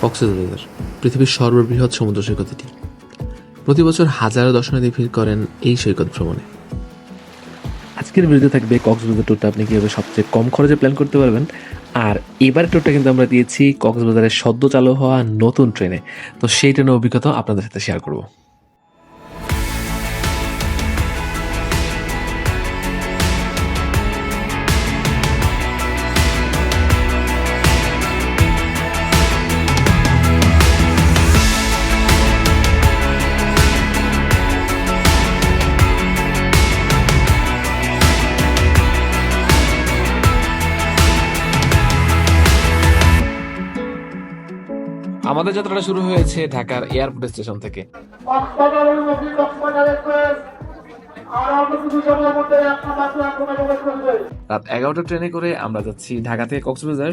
কক্সবাজার পৃথিবীর সর্ববৃহৎ সমুদ্র সৈকত এটি। প্রতি বছর হাজারো দর্শনার্থী ভিড় করেন এই সৈকত ভ্রমণে। আজকের ভিডিও থাকবে কক্সবাজার ট্যুরটা আপনি কীভাবে সবচেয়ে কম খরচে প্ল্যান করতে পারবেন। আর এবার ট্যুরটা কিন্তু আমরা দিয়েছি কক্সবাজারের সদ্য চালু হওয়া নতুন ট্রেনে। তো সেই ট্রেনের অভিজ্ঞতা আপনাদের সাথে শেয়ার করব। আমাদের যাত্রাটা শুরু হয়েছে ঢাকার এয়ারপোর্ট স্টেশন থেকে। রাত 11টা ট্রেনে করে আমরা যাচ্ছি ঢাকা থেকে কক্সবাজার।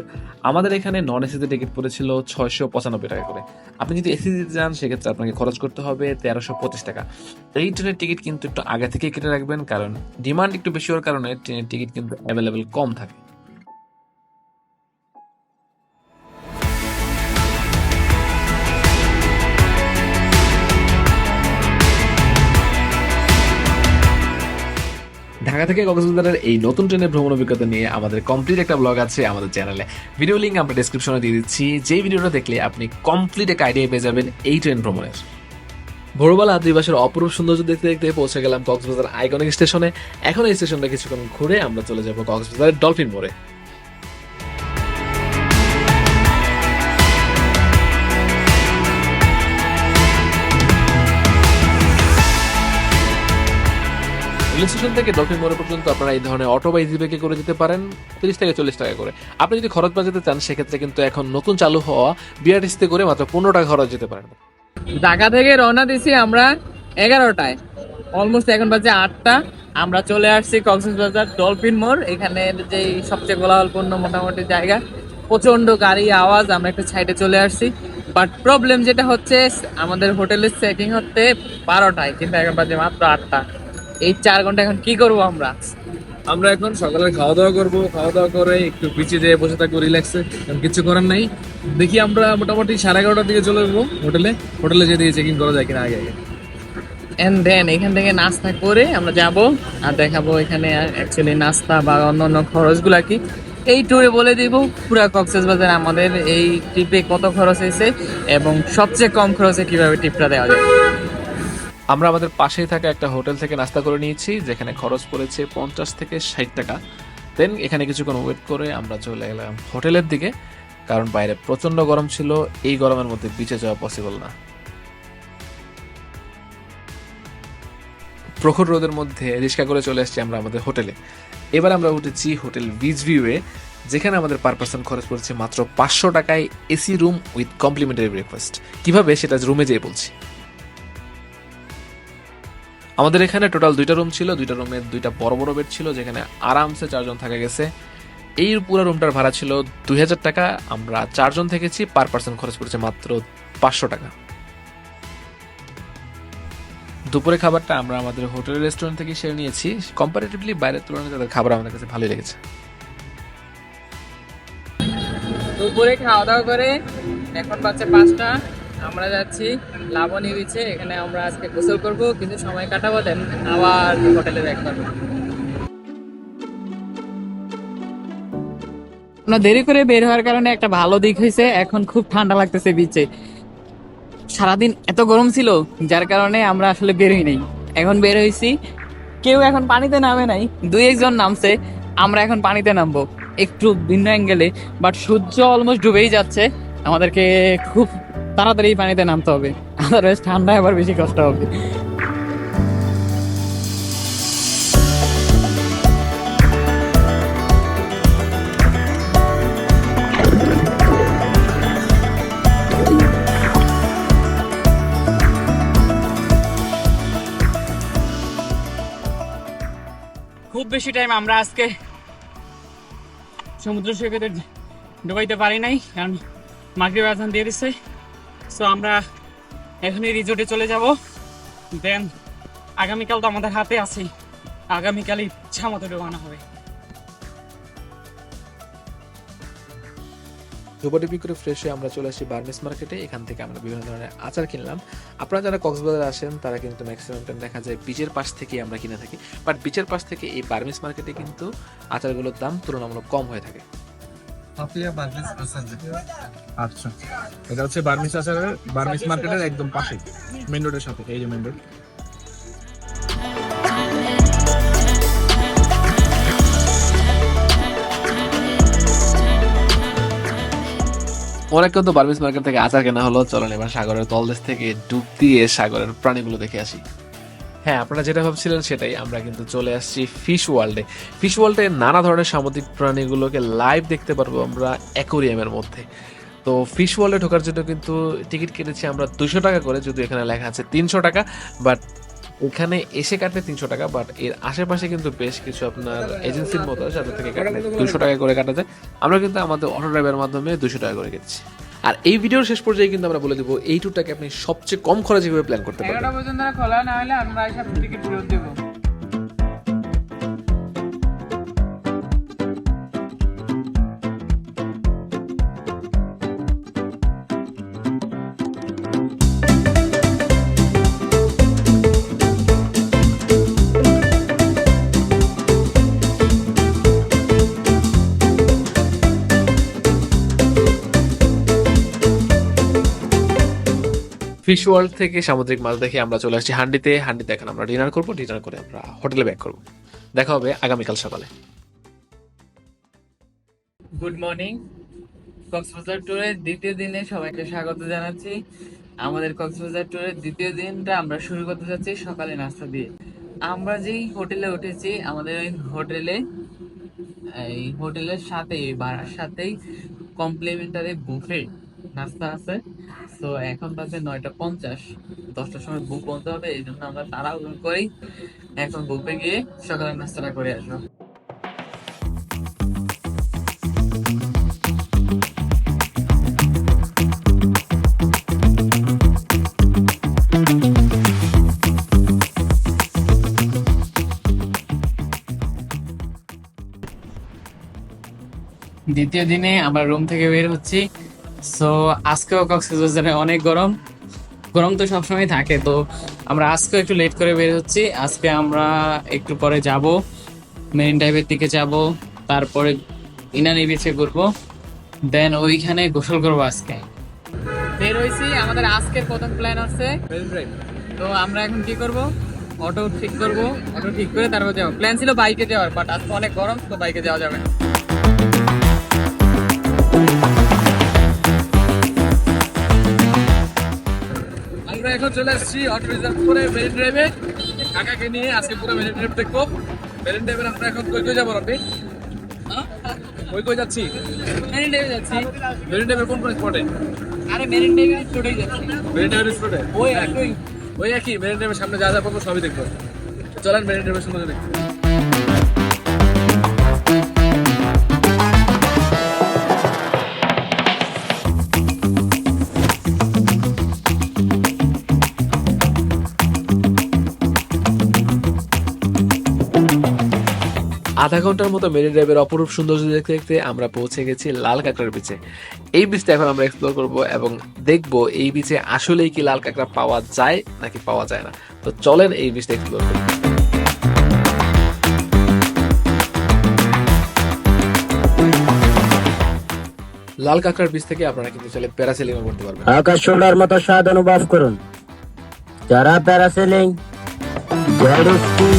আমাদের এখানে নন এসিতে টিকিট পড়েছিল 695 টাকা করে। আপনি যদি এসি দিতে যান সেক্ষেত্রে আপনাকে খরচ করতে হবে 1325 টাকা। এই ট্রেনের টিকিট কিন্তু একটু আগে থেকে কেটে রাখবেন, কারণ ডিমান্ড একটু বেশি হওয়ার কারণে ট্রেনের টিকিট কিন্তু অ্যাভেলেবেল কম থাকে। ঢাকা থেকে কক্সবাজারের এই নতুন ট্রেনের ভ্রমণ অভিজ্ঞতা নিয়ে আমাদের কমপ্লিট একটা ব্লগ আছে আমাদের চ্যানেলে। ভিডিও লিঙ্ক আমরা ডেসক্রিপশনে দিয়ে দিচ্ছি। যে ভিডিওটা দেখলে আপনি কমপ্লিট একটা আইডিয়া পেয়ে যাবেন এই ট্রেন ভ্রমণের। ভোরবেলা আদিবাসের অপরূপ সৌন্দর্য দেখতে দেখতে পৌঁছে গেলাম কক্সবাজার আইকনিক স্টেশনে। এখন এই স্টেশনটা কিছুক্ষণ ঘুরে আমরা চলে যাব কক্সবাজারের ডলফিন মোড়ে। রেল স্টেশন থেকে ডলফিন মোড় পর্যন্ত আপনারা এই ধরনের অটো বা ইজি বাইকে করে যেতে পারেন 30 থেকে 40 টাকা করে। আপনি যদি খরচ বাঁচাতে চান সেক্ষেত্রে কিন্তু এখন নতুন চালু হওয়া বিআরটিসিতে করে মাত্র 15 টাকা খরচ যেতে পারেন। ঢাকা থেকে রওনা দিছি আমরা 11টায়, অলমোস্ট এখন বাজে 8টা। আমরা চলে আসছি কক্সবাজার ডলফিন মোড়। এখানে যে সবচেয়ে কোলাহলপূর্ণ মোটামুটি জায়গা, প্রচন্ড গাড়ি আওয়াজ। আমরা একটু সাইডে চলে আসছি, বাট প্রবলেম যেটা হচ্ছে আমাদের হোটেলের চেকিং হতে 12টায়, কিন্তু এখন বাজে মাত্র 8টা। এই 4 ঘন্টা এখন কি করবো আমরা এখন সকালে খাওয়া দাওয়া করবো, খাওয়া দাওয়া করে একটু পিছিয়ে দিয়ে বসে থাকবো রিল্যাক্সে, কারণ কিছু করার নাই। দেখি আমরা মোটামুটি 11:30টার দিকে চলে যাবো হোটেলে যেয়ে দিয়ে চেকিং করা যায় কিনা আগে। এন্ড দেন এখান থেকে নাস্তা করে আমরা যাব আর দেখাবো এখানে অ্যাকচুয়ালি নাস্তা বা অন্যান্য খরচগুলা কি এই ট্যুরে বলে দিব। পুরা কক্সবাজার আমাদের এই ট্রিপে কত খরচ হয়েছে এবং সবচেয়ে কম খরচে কিভাবে ট্রিপটা দেওয়া যায়। আমরা আমাদের পাশেই থাকা একটা হোটেল থেকে নাস্তা করে নিয়েছি, যেখানে খরচ পড়েছে 50 থেকে 60 টাকা। দেন এখানে কিছুক্ষণ ওয়েট করে আমরা চলে গেলাম হোটেলের দিকে, কারণ বাইরে প্রচন্ড গরম ছিল। এই গরমের মধ্যে বিচে যাওয়া পসিবল না। প্রখর রোদের মধ্যে রিক্সা করে চলে আসছি আমরা আমাদের হোটেলে। এবার আমরা উঠেছি হোটেল বিচ ভিউয়ে, যেখানে আমাদের পার পার্সন খরচ পড়েছে মাত্র 500 টাকায় AC room with complimentary breakfast. কিভাবে সেটা রুমে যেয়ে বলছি। আমাদের এখানে টোটাল 2টা রুম ছিল, 2টা রুমের 2টা বড় বড় বেড ছিল, যেখানে আরামসে 4 জন থাকা গেছে। এই পুরো রুমটার ভাড়া ছিল 2000 টাকা। আমরা 4 জন থেকেছি, পার পার্সন খরচ পড়েছে মাত্র 500 টাকা। দুপুরে খাবারটা আমরা আমাদের হোটেলের রেস্টুরেন্ট থেকে সেরে নিয়েছি। কম্পারেটিভলি বাইরের তুলনায় তাদের খাবার আমাদের কাছে ভালোই লেগেছে। দুপুরে খাওয়া দাওয়া করে এখন বাজে 5টা। আমরা যাচ্ছি লাবণী বিচে। এখানে আমরা আজকে গোসল করবো, কিছু সময় কাটাবো, দেন আবার হোটেলে ব্যাক করবো। আমরা দেরি করে বের হওয়ার কারণে একটা ভালো দিক হয়েছে, এখন খুব ঠান্ডা লাগতেছে বিচে। সারাদিন এত গরম ছিল যার কারণে আমরা আসলে বের হই নাই। এখন বের হয়েছি, কেউ এখন পানিতে নামে নাই, 2-1 জন নামছে। আমরা এখন পানিতে নামবো একটু ভিন্ন অ্যাঙ্গেলে, বাট সূর্য অলমোস্ট ডুবেই যাচ্ছে। আমাদেরকে খুব তাড়াতাড়ি পানিতে নামতে হবে, আদারওয়াইজ ঠান্ডায় আবার বেশি কষ্ট হবে। খুব বেশি টাইম আমরা আজকে সমুদ্র সৈকতে ডুবাইতে পারি নাই, কারণ মাগরিব আজান দিয়ে দিচ্ছে। সো আমরা এখনই রিসোর্টে চলে যাব। দেন আগামীকাল তো আমাদের হাতে আছে, আগামীকালই ইচ্ছা মতো ডোবানো হবে। ধোপাটিপি করে ফ্রেশ হয়ে আমরা চলে আসি বার্মিস মার্কেটে। এখান থেকে আমরা বিভিন্ন ধরনের আচার কিনলাম। আপনারা যারা কক্সবাজারে আসেন তারা কিন্তু ম্যাক্সিমাম টাইম দেখা যায় বিচের পাশ থেকেই আমরা কিনে থাকি, বাট বিচের পাশ থেকে এই বার্মিস মার্কেটে কিন্তু আচারগুলোর দাম তুলনামূলক কম হয়ে থাকে। আচ্ছা, এটা হচ্ছে বার্মিস আচারের, বার্মিস মার্কেটের একদম পাশে, মেইন রোডের সাথে। এই যে মেইন রোড। অনেকক্ষণ তো বার্মিস মার্কেট থেকে আচার কেনা হলো, চলেন এবার সাগরের তলদেশ থেকে ডুব দিয়ে সাগরের প্রাণীগুলো দেখে আসি। হ্যাঁ, আপনারা যেটা ভাবছিলেন সেটাই, আমরা কিন্তু চলে আসছি ফিশ ওয়ার্ল্ডে। ফিশ ওয়ার্ল্ডে নানা ধরনের সামুদ্রিক প্রাণীগুলোকে লাইভ দেখতে পারবো আমরা অ্যাকোরিয়ামের মধ্যে। তো ফিশ ওয়ার্ল্ডে ঢোকার জন্য কিন্তু টিকিট কেটেছি আমরা 200 টাকা করে, যদি এখানে লেখা আছে 300 টাকা, বাট এখানে এসে কাটলে 300 টাকা, বাট এর আশেপাশে কিন্তু বেশ কিছু আপনার এজেন্সির মতো আছে যাদের থেকে কাটলে 200 টাকা করে কাটা যায়। আমরা কিন্তু আমাদের অটো ড্রাইভারের মাধ্যমে 200 টাকা করে কেটেছি। আর এই ভিডিওর শেষ পর্যায়ে কিন্তু আমরা বলে দেবো এই ট্যুরটাকে আপনি সবচেয়ে কম খরচে কিভাবে প্ল্যান করতে পারবেন। 11টা পর্যন্ত খোলা না হলে আমরা এসব টিকিট ফেরত দেবো। ফিশ ওয়ার্ল্ড থেকে সামুদ্রিক মাছ দেখে আমরা চলে আসছি হান্ডিতে। হান্ডিতে এখন আমরা ডিনার করবো, ডিনার করে আমরা হোটেলে ব্যাক করবো। দেখা হবে আগামীকাল সকালে। Good morning. কক্সবাজার ট্যুরের দ্বিতীয় দিনে সবাইকে স্বাগত জানাচ্ছি। আমাদের কক্সবাজার ট্যুরের দ্বিতীয় দিনটা আমরা শুরু করতে যাচ্ছি সকালে নাস্তা দিয়ে। আমরা যেই হোটেলে উঠেছি, আমাদের ওই হোটেলের সাথেই, ভাড়ার সাথেই কমপ্লিমেন্টারি বুফে নাস্তা আছে। তো এখন বাজে 9:50, 10টার সময় বুক বলতে হবে, এই জন্য আমরা তাড়াহুড়ো করি এখন বুফে গিয়ে সকালের নাস্তাটা করে আসবো। দ্বিতীয় দিনে আমরা রুম থেকে বের হচ্ছি। সো আজকেও কক্সবাজারে অনেক গরম, গরম তো সবসময় থাকে। তো আমরা আজকেও একটু লেট করে বের হচ্ছি। আজকে আমরা একটু পরে যাব মেরিন ড্রাইভের দিকে যাব, তারপরে ইনানি বিচে ঘুরবো, দেন ওইখানে গোসল করবো। আজকে বের হয়েছি, আমাদের আজকের প্রথম প্ল্যান আছে। তো আমরা এখন কি করব, অটো ঠিক করব, অটো ঠিক করে তারপর যাবো। প্ল্যান ছিল বাইকে যাওয়ার, বাট আজকে অনেক গরম, তো বাইকে যাওয়া যাবে না। আমরা এখন চলে আসছি অটো রিজার্ভ করে মেরিন ড্রাইভে, কাকাকে নিয়ে আজকে পুরো মেরিন ড্রাইভ দেখবো। মেরিন ড্রাইভে আমরা এখন কই কই যাবো আপনি? কই যাচ্ছি? মেরিন ড্রাইভে যাচ্ছি। মেরিন ড্রাইভের কোন কোন স্পটে? আরে মেরিন ড্রাইভের স্পটেই যাচ্ছি। মেরিন ড্রাইভের স্পটে ওই একই মেরিন ড্রাইভের সামনে যা যা পাবো সবই দেখবো। চলেন মেরিন ড্রাইভের সুন্দর দেখবো। আধা ঘন্টার মতো মেরিন ড্রাইভের অপরূপ সৌন্দর্য দেখতে দেখতে আমরা পৌঁছে গেছি লাল কাঁকড়ার বিচে। এই বিচটা এখন আমরা এক্সপ্লোর করব এবং দেখব এই বিচে আসলেই কি লাল কাঁকড়া পাওয়া যায় নাকি পাওয়া যায় না। তো চলেন এই বিচটা এক্সপ্লোর করি। লাল কাঁকড়ার বিচ থেকে আপনারা কিন্তু চলে প্যারাসেলিং করতে পারবেন। আকাশ ছোড়ার মতো স্বাদ অনুভব করুন। যারা প্যারাসেলিং, জেট স্কি,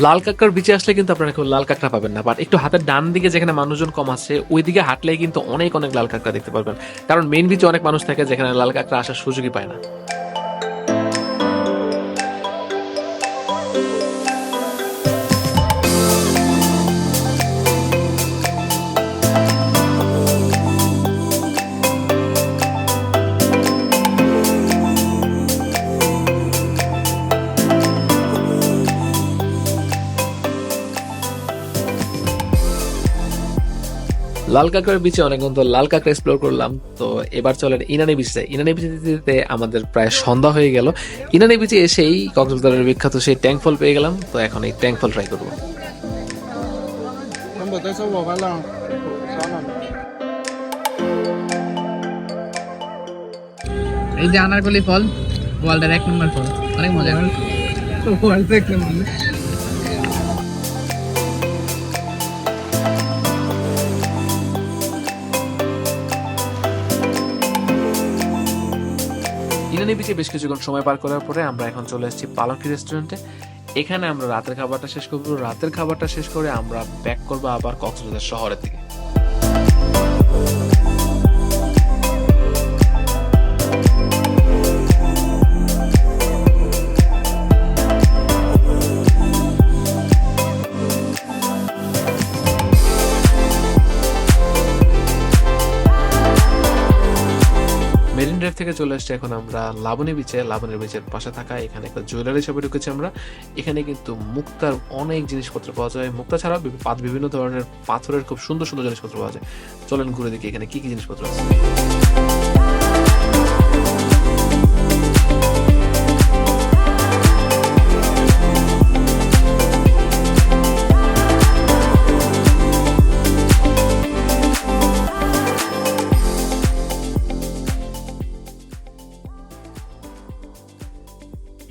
লাল কাঁকড়ার বিচে আসলে কিন্তু আপনারা কেউ লাল কাঁকড়া পাবেন না, বাট একটু হাতের ডান দিকে যেখানে মানুষজন কম আছে ওই দিকে হাঁটলেই কিন্তু অনেক অনেক লাল কাঁকড়া দেখতে পারবেন। কারণ মেইন বিচে অনেক মানুষ থাকে যেখানে লাল কাঁকড়া আসার সুযোগই পায় না। লাল কাঁকড়ার বিচে অনেকক্ষণ তো লাল কাঁকড়া এক্সপ্লোর করলাম। তো এবার চলেন ইনানি বিচে। ইনানি বিচে আমাদের প্রায় সন্ধ্যা হয়ে গেল। ইনানি বিচে এসেই কক্সবাজারের বিখ্যাত সেই ট্যাঙ্ক ফল পেয়ে গেলাম। তো এখন এই ট্যাঙ্ক ফল ট্রাই করবো। এই যে আনারকলি ফল, ওয়ার্ল্ডের 1 নম্বর ফল, অনেক মজা। ইনানি বিচে বেশ কিছুক্ষণ সময় পার করার পরে আমরা এখন চলে এসেছি পালকি রেস্টুরেন্টে। এখানে আমরা রাতের খাবারটা শেষ করবো। রাতের খাবারটা শেষ করে আমরা ব্যাক করবো আবার কক্সবাজার শহরের দিকে। মেরিন ড্রাইভ থেকে চলে আসছে এখন আমরা লাবণী বিচে। লাবণী বিচের পাশে থাকা এখানে একটা জুয়েলারি শপে ঢুকেছি আমরা। এখানে কিন্তু মুক্তার অনেক জিনিসপত্র পাওয়া যায়। মুক্তা ছাড়াও বিভিন্ন ধরনের পাথরের খুব সুন্দর সুন্দর জিনিসপত্র পাওয়া যায়। চলেন ঘুরে দেখি এখানে কি কি জিনিসপত্র আছে।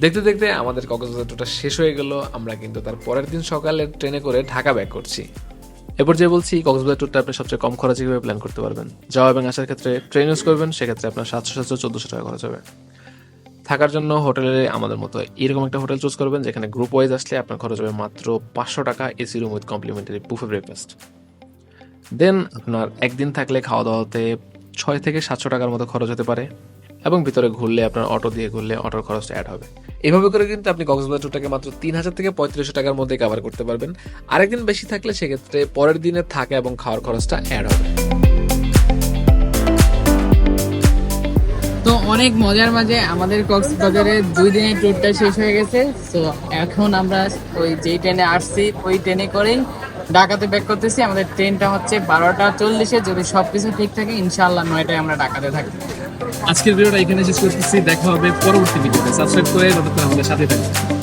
দেখতে দেখতে আমাদের কক্সবাজার ট্যুরটা শেষ হয়ে গেল। আমরা কিন্তু তার পরের দিন সকালে ট্রেনে করে ঢাকা ব্যাক করছি। এরপর যে বলছি কক্সবাজার ট্যুরটা আপনি সবচেয়ে কম খরচে কিভাবে প্ল্যান করতে পারবেন। যাওয়া এবং আসার ক্ষেত্রে ট্রেন ইউজ করবেন, সেক্ষেত্রে আপনার 700-1400 টাকা খরচ হবে। থাকার জন্য হোটেলে আমাদের মতো এরকম একটা হোটেল চুজ করবেন যেখানে গ্রুপ ওয়াইজ আসলে আপনার খরচ হবে মাত্র 500 টাকা, AC room with complimentary buffet breakfast. Then আপনার একদিন থাকলে খাওয়া দাওয়াতে 600-700 টাকার মতো খরচ হতে পারে, এবং ভিতরে ঘুরলে আপনার অটো দিয়ে ঘুরলে অটোর খরচটা অ্যাড হবে। এভাবে করে কিন্তু আপনি কক্সবাজার ট্যুরটাকে মাত্র 3000 থেকে 3500 টাকার মধ্যে কভার করতে পারবেন। আরেকদিন বেশি থাকলে সেক্ষেত্রে পরের দিনে থাকা এবং খাওয়ার খরচটা অ্যাড হবে। তো অনেক মজার মাঝে আমাদের কক্সবাজারের 2 দিনের ট্যুরটা শেষ হয়ে গেছে। তো এখন আমরা ওই যেই ট্রেনে আসছি ওই ট্রেনে করেই ঢাকাতে ব্যাক করতেছি। আমাদের ট্রেনটা হচ্ছে 12:40-এ। যদি সবকিছু ঠিক থাকে ইনশাআল্লাহ 9টায় আমরা ঢাকাতে থাকবো। আজকের ভিডিওটা এখানে শেষ করতেছি। দেখা হবে পরবর্তী ভিডিওতে। সাবস্ক্রাইব করে আমাদের সাথে থাকবেন।